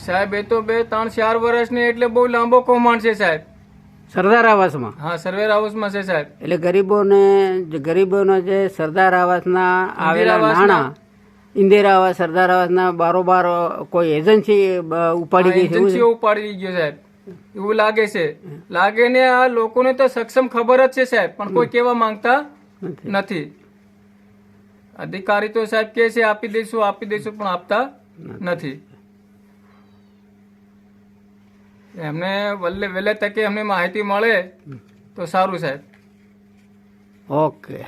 સાહેબ એ તો 2-3-4 વર્ષ ને એટલે બહુ લાંબો કૌભાંડ છે સાહેબ. સરદાર આવાસમાં? હા, સરવેર હાઉસમાં છે સાહેબ. એટલે ગરીબોનો જે સરદાર આવાસના આવેલા નાણાં, ઇન્દિરા આવાસ, સરદાર આવાસના બારોબાર કોઈ એજન્સી ઉપાડી ગઈ છે? એજન્સીઓ ઉપાડી ગયો સાહેબ એવું લાગે છે. લાગે ને આ લોકોને તો સક્ષમ ખબર જ છે સાહેબ, પણ કોઈ કેવા માંગતા નથી. અધિકારી તો સાહેબ કે છે આપી દઈશું પણ આપતા નથી. એમને વહેલે તકે એમને માહિતી મળે તો સારું સાહેબ. ઓકે.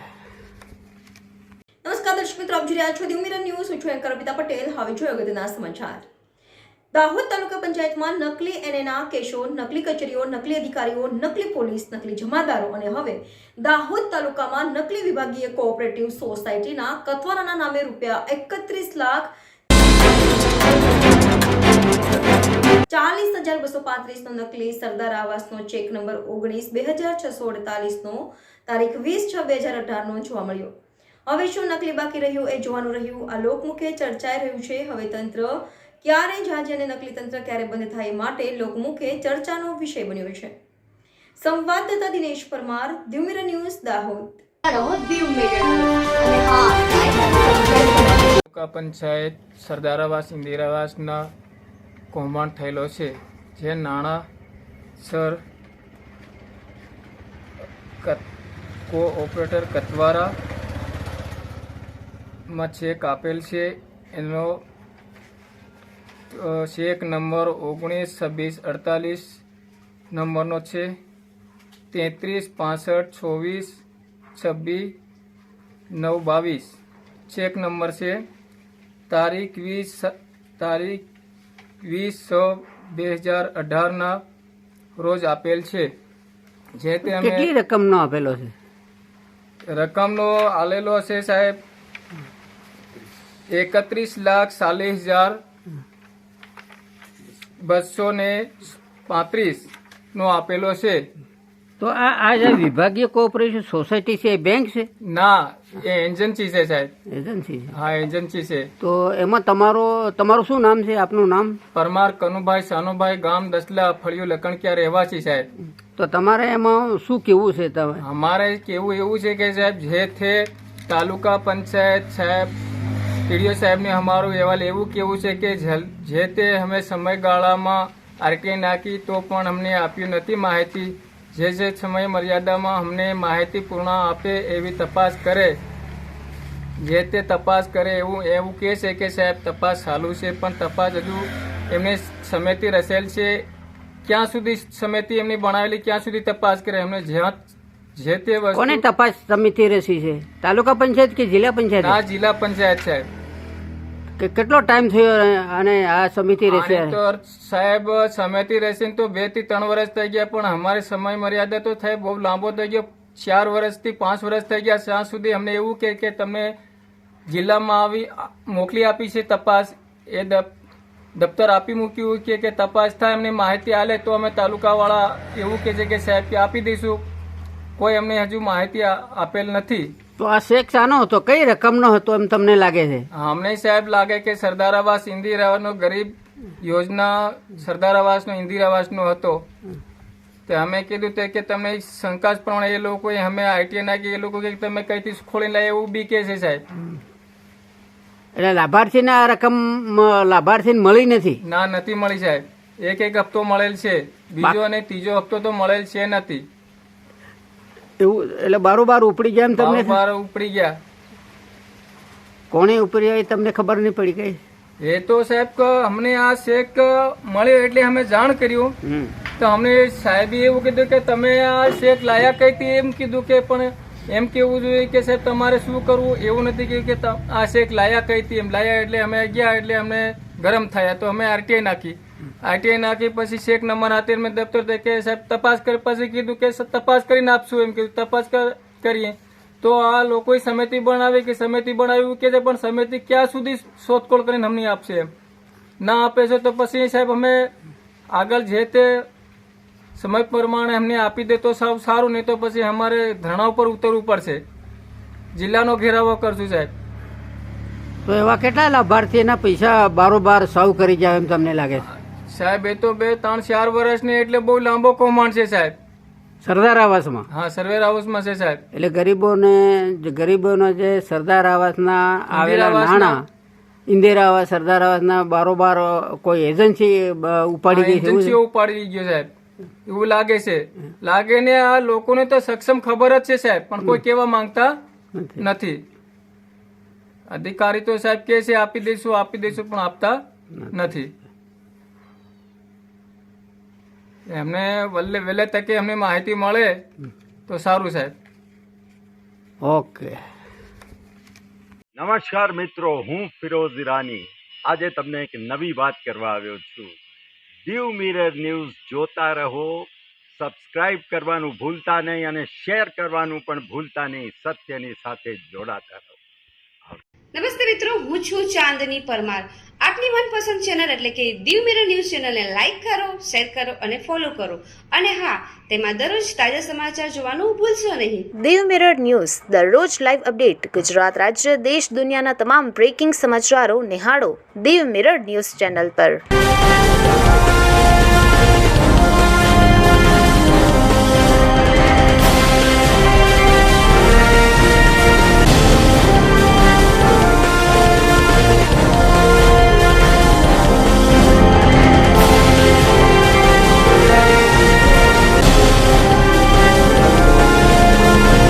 નમસ્કાર દર્શક મિત્રો, આપ જોઈ રહ્યા છો દ્યુમિરન ન્યૂઝ. હું છું એન્કર અર્પિતા પટેલ. હવે જોઈએ અગત્યના સમાચાર. દાહોદ તાલુકા પંચાયતમાં નકલી એનએના કેસો, નકલી કચેરીઓ, નકલી અધિકારીઓ, નકલી પોલીસ, નકલી જમાદારો અને હવે દાહોદ તાલુકામાં નકલી વિભાગીય કોઓપરેટિવ સોસાયટીના કથવારાના નામે ₹31,40,235 નો નકલી સરદાર આવાસનો ચેક નંબર 19/2648 નો તારીખ 20/6/2018 નો જોવા મળ્યો. હવે શું નકલી બાકી રહ્યું એ જોવાનું રહ્યું. આ લોકમુખે ચર્ચાઈ રહ્યું છે. હવે તંત્ર ક્યારે જાગે અને નકલી તંત્ર ક્યારે બંધ થાય એ માટે લોકમુખે ચર્ચાનો વિષય બન્યો છે. સંવાદદાતા દિનેશ પરમાર, દ્યુમિરન ન્યૂઝ, દાહોદ. તાલુકા પંચાયત સરદાર આવાસ, ઇન્દિરા આવાસના કૌભાંડ થયેલો છે. જે નાણાં સર કોઓપરેટર કતવારામાં ચેક આપેલ છે. એનો ચેક નંબર 19/26/48 નંબરનો છે. 33-65-24-26-9-22 ચેક નંબર છે. તારીખ 20/6/2018 રોજ આપેલ છે. જે તે અમે કેટલી રકમનો આપેલો છે? રકમનો આલેલો છે સાહેબ 31,40,235 નો આપેલો છે. તો આ જે વિભાગીય કોઓપરેશન સોસાયટી છે એ બેંક છે? ના, એ એજન્સી છે સાહેબ. એજન્સી છે? હા, એજન્સી છે. તો એમાં તમારું શું નામ છે? આપનું નામ? પરમાર કનુભાઈ સાનુભાઈ, ગામ દસલા, ફળિયું, લકણકિયા, રહેવાસી સાહેબ. તો તમારે એમાં શું કેવું છે? અમારે કેવું એવું છે કે સાહેબ જે તે તાલુકા પંચાયત સાહેબ, ટીડીઓ સાહેબને અમારું અહેવાલ એવું કેવું છે કે જે તે અમે સમયગાળામાં આરટીઆઈ નાખી તો પણ અમને આપ્યું નથી માહિતી. જે સમય મર્યાદામાં અમને માહિતી પૂર્ણ આપે એવી તપાસ કરે, જે તે તપાસ કરે એવું કહે છે કે સાહેબ તપાસ ચાલુ છે, પણ તપાસ હજુ એમને સમિતિ રચેલ છે. ક્યાં સુધી સમિતિ એમની બનાવેલી, ક્યાં સુધી તપાસ કરે એમને જે તે વસ્તુ. કોને તપાસ સમિતિ રચી છે? તાલુકા પંચાયત કે જિલ્લા પંચાયત? આ જિલ્લા પંચાયત સાહેબ. કેટલો ટાઈમ થયો અને આ સમિતિ રહેશે? તો સાહેબ સમિતિ રહેશે તો 2 થી 3 વર્ષ થઈ ગયા, પણ અમારી સમય મર્યાદા તો થાય બહુ લાંબો થઈ ગયો. 4 વર્ષથી 5 વર્ષ થઈ ગયા. ત્યાં સુધી અમને એવું કે તમને જિલ્લામાં મોકલી આપી છે તપાસ. એ દફતર આપી મૂક્યું કે તપાસ થાય, અમને માહિતી આલે તો અમે તાલુકાવાળા એવું કહે છે કે સાહેબ કે આપી દઈશું. કોઈ અમને હજુ માહિતી આપેલ નથી. તો આ ચેક શાનો હતો? કઈ રકમનો હતો એમ તમને લાગે છે? અમને સાહેબ લાગે કે સરદાર આવાસ, ઇન્દિરા આવાસનો ગરીબ યોજના સરદાર આવાસનો, ઇન્દિરા આવાસનો હતો. તે અમે કીધું કે તમને શંકાસ્પદ એ લોકો અમે આઈટીઆઈ નાખી, એ લોકો કે તમે કઈથી ખોલી લાય એવું બી કે છે સાહેબ. એટલે લાભાર્થીને આ રકમ લાભાર્થીને મળી નથી? ના, નથી મળી સાહેબ. એક હપ્તો મળેલ છે, બીજો અને ત્રીજો હપ્તો તો મળેલ છે નથી. એવું એટલે બારોબાર ઉપડી ગયા એમ તમને? બાર ઉપડી ગયા. કોને ઉપડી આવી તમને ખબર નહીં પડી? કઈ એ તો સાહેબ અમને આ ચેક મળ્યો એટલે અમે જાણ કર્યું તો અમને સાહેબે એવું કીધું કે તમે આ ચેક લાયા કઈથી એમ કીધું કે પણ એમ કેવું જોઈએ કે સાહેબ તમારે શું કરવું. એવું નથી કહ્યું કે આ ચેક લાયા કઈથી. એમ લાયા એટલે અમે ગયા એટલે અમને ગરમ થયા તો અમે આરટીઆઈ નાખી. આરટીઆઈ નાખી પછી ચેક નંબર હાથે મેં દફતર કે સાહેબ તપાસ કરી. પછી કીધું કે તપાસ કરીને આપશું એમ કીધું. તપાસ કરીએ તો આ લોકોએ સમિતિ બનાવી કે સમિતિ બનાવ્યું કે છે, પણ સમિતિ ક્યાં સુધી શોધખોળ કરીને અમને આપશે? એમ ના આપે છે તો પછી સાહેબ અમે આગળ જે તે સમય પ્રમાણે અમને આપી દે તો સારું, નહીં તો પછી અમારે ધરણા ઉપર ઉતરવું પડશે. જિલ્લાનો ઘેરાવો કરશું સાહેબ. તો એવા કેટલા લાભાર્થી એના પૈસા બારોબાર સાવ કરી જાય એમ તમને લાગે છે? સાહેબ એ તો 2-3-4 વર્ષ ને એટલે બહુ લાંબો કૌભાંડ છે સાહેબ. સરદાર આવાસમાં હા, સર્વેર હાઉસમાં છે સાહેબ. એટલે ગરીબોનો જે સરદાર આવાસના આવેલા આવાસના- નાણાં ઇન્દિરા આવાસ સરદાર આવાસના બારોબાર કોઈ એજન્સી ઉપાડી ગઈ છે એવું છે? એજન્સીઓ ઉપાડી ગયો સાહેબ એવું લાગે છે. લાગે ને આ લોકોને તો સક્ષમ ખબર જ છે સાહેબ, પણ કોઈ કેવા માંગતા નથી. અધિકારી તો સાહેબ કે છે આપી દઈશું પણ આપતા નથી. એમને વહેલે તકે એમને માહિતી મળે તો સારું સાહેબ. ઓકે. નમસ્કાર મિત્રો, હું ફિરોઝ ઈરાની આજે તમને એક નવી વાત કરવા આવ્યો છું. દીવ મિરર ન્યૂઝ જોતા રહો, સબસ્ક્રાઇબ કરવાનું ભૂલતા નહીં અને શેર કરવાનું પણ ભૂલતા નહીં. સત્યની સાથે જોડાતા રહો. નમસ્તે મિત્રો, હું છું ચાંદની પરમાર. આપની મનપસંદ ચેનલ એટલે કે દીવ મિરર ન્યૂઝ ચેનલને લાઈક કરો, શેર કરો અને ફોલો કરો. અને હા, તેમાં દરરોજ તાજા સમાચાર જોવાનું ભૂલશો નહીં. દીવ મિરર ન્યૂઝ દરરોજ લાઈવ અપડેટ ગુજરાત રાજ્ય દેશ દુનિયાના તમામ બ્રેકિંગ સમાચારો નિહાળો દીવ મિરર ન્યૂઝ ચેનલ પર.